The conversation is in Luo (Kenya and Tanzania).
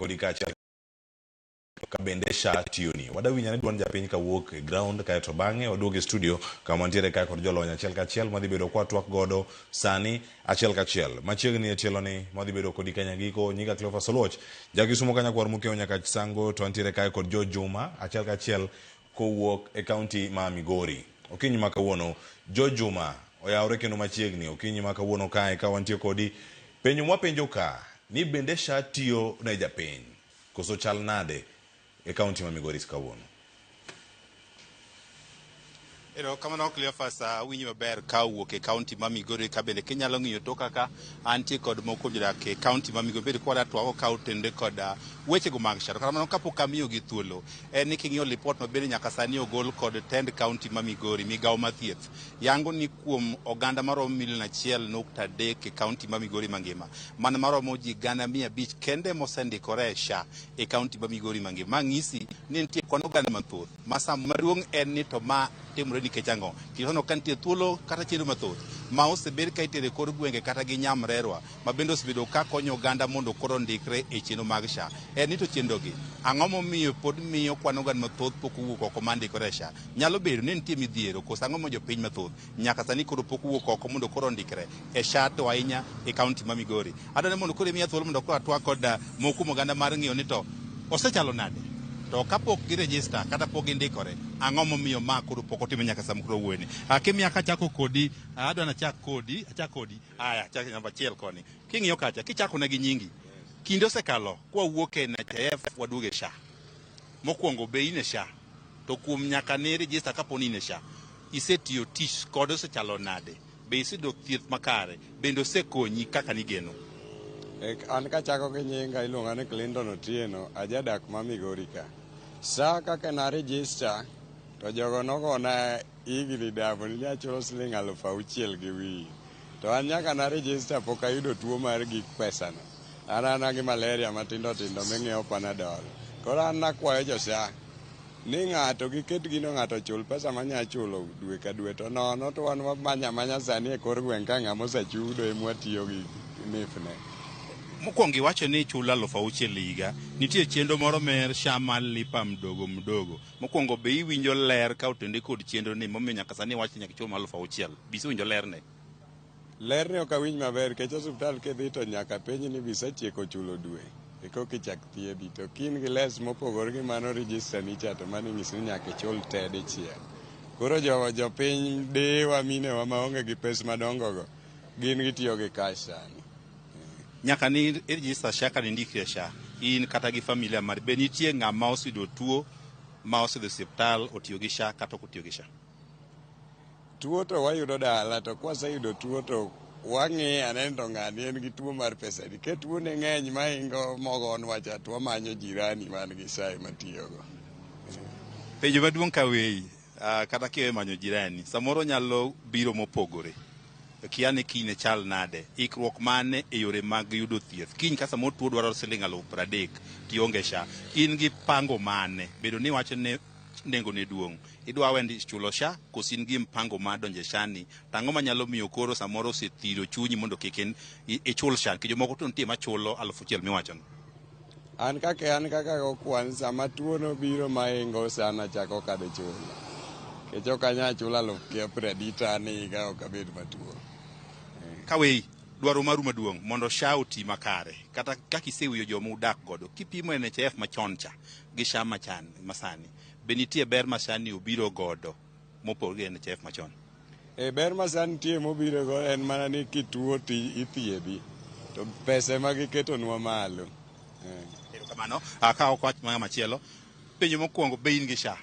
kodikacha kabendesha tioni wadawi nyane duan japiny kawuok e ground kae to bang'e waduogo e studio kama wantiere kae kod jolony achiel kachiel madhi bedo kwa twak godo sani achiel kachiel machiegni e tielo ni madhi bedo kodi kanyagiko nyika Cleophas Oluoch jakisumo kanyakwar mukeo nyaka Chisango to wantiere kae kod Jo Juma achiel kachiel kowuok e kaunti ma Migori. Okinyi ma kawuono Jo Juma oyawre kendo machiegni okinyi ma kawuono kae ka wantie kodi penjo mwapenjo ka ni bende SHA tiyo ne japiny koso chal nade e kaunti ma Migori kawuono. Kamano Cleophas winyi maber ka wuok e kaunti ma Migori ka bende kinyalo ng'iyo to kaka antie kod moko jodak e kaunti ma Migori bende kwada twako ka utende kod weche go mag SHA. Kamano kapok amiyo gi thuolo en ni king'iyo report mabende nyaka sani ogol kod tend kaunti ma Migori migawo mathieth yango ni kuom oganda maromo milion 1.3 e kaunti ma Migori mangima mana maromo ji 500 kende mosendikore e SHA e kaunti ma Migori mangima. Mang'isi ni nitie kwan oganda mathoth masa maduong' en ni to ma timore nikech ang'o kilono kantie thuolo kata chenro mathoth ma osebed ka itere kor gwenge kata gi nyamrerwa ma bende osebedo ka konyo oganda mondo koro ndikre e chenro mag SHA. En ni to chenrogi ang'o momiyo pod miyo kwan oganda mathoth pok owuok oko mandikore e SHA? Nyalo bedo ni nitie midhiero koso ang'o momiyo jopiny mathoth nyaka sani koro pok owuok oko mondo koro ndikre e SHA to ahinya e kaunti ma Migori. Adwaro mondo koro imiya thuolo mondo koro atwak kod moko kuom oganda mar ng'iyo ni to osechalo nade to kapok girejista kata pok gindikore ang'o momiyo ma koro pok otimo nyaka sama koro wuoyni. Kimiya kachako kodi adwa nachak kodi aya chak namba 1 koni king'iyo kacha kichako na gi nyingi kinde osekalo kwa wuok e NHIF waduogo e SHA mokwongo be in e SHA to kuom nyaka ne rejista kaponi in e SHA isetiyo tich kod osechalo nade be isidok thieth makare bende osekonyi kaka nigeno. An kachako gi nyinga iluonga ni Clinton Otieno ajadak ma Migori ka. SHA kaka na register to jogo nogona higni dabo ni achulo siling 6,000 gi wiye. To an nyaka na register pok ayudo tuo mar gik pesano. An gi malaria matindo tindo ming'iewo Panadol. Koro an nakwayo jo SHA ni ng'ato giket gino ng'ato chul pesa manya chulo dwe ka dwe to nono to wan manya sani e kor gweng' ka ng'ama osechudo emwatiyo gi mifne. Mokwongo iwacho ni chula 6,000 higa nitie chenro moro mer SHA mar lipa mdogo mokwongo be iwinjo ler ka otende kod chenro ni momiyo nyaka sani wacho nyaka chul mar 6,000 bise winjo lerne ok awinj maber kech osiptal kidhi to nyaka penj ni bisetieko chulo dwe eko kichak thiedhi to kin gi les mopogore gi mano register ni cha to mano nyisi ni nyaka ichul te dichiel. Koro jopiny dewa minewa maonge gi pes madongo go gin gitiyo gi cash sani. Nyaka ni register SHA ka indikre SHA in kata gi familia mar be nitie ng'ama oseyudo tuo ma osedhi osiptal otiyo gi SHA kata ok otiyo gi SHA. Tuo to wayudo dala to kwaseyudo tuo to wang'i aneno to ng'ani en gi tuo mar pesa ni ke tuo ne ng'eny maingo mogon wacha to wamanyo jirani man gi SHA matiyogo. Penjo maduong' ka weyi kata kiwe manyo jirani samoro nyalo biro mopogore kia ni kine chal nade ikruok mane e yore mag yudo thieth kiny ka samoro tuo dwaro siling 30,000 tionge SHA in gi pango mane bedo ni wacho ne nengo ne duong' idwa wendi chulo SHA koso in gi mpango ma donje SHA ni tang'o manyalo miyo koro samoro osethiro chunyi mondo kik ichul SHA ki jomoko to nitie machulo 1,000 miwacho no. An kaka okwan sama tuo no biro maingo sana chako kade chulo kech ok anya chulo 50,000 an higa ok abed matuo. Kawe dwaro maru maduong' mondo SHA oti makare kata kaka isewiyo joma udak godo kipimo NHIF machon cha gi SHA masani be nitie ber ma SHA ni obiro godo mopogore gi NHIF machon. Ber ma SHA nitie mobiro go en mana ni kituo ti ithiedhi to pesa ma giketonwa malo. Kamano ka ok wach machielo penjo mokwongo be in gi SHA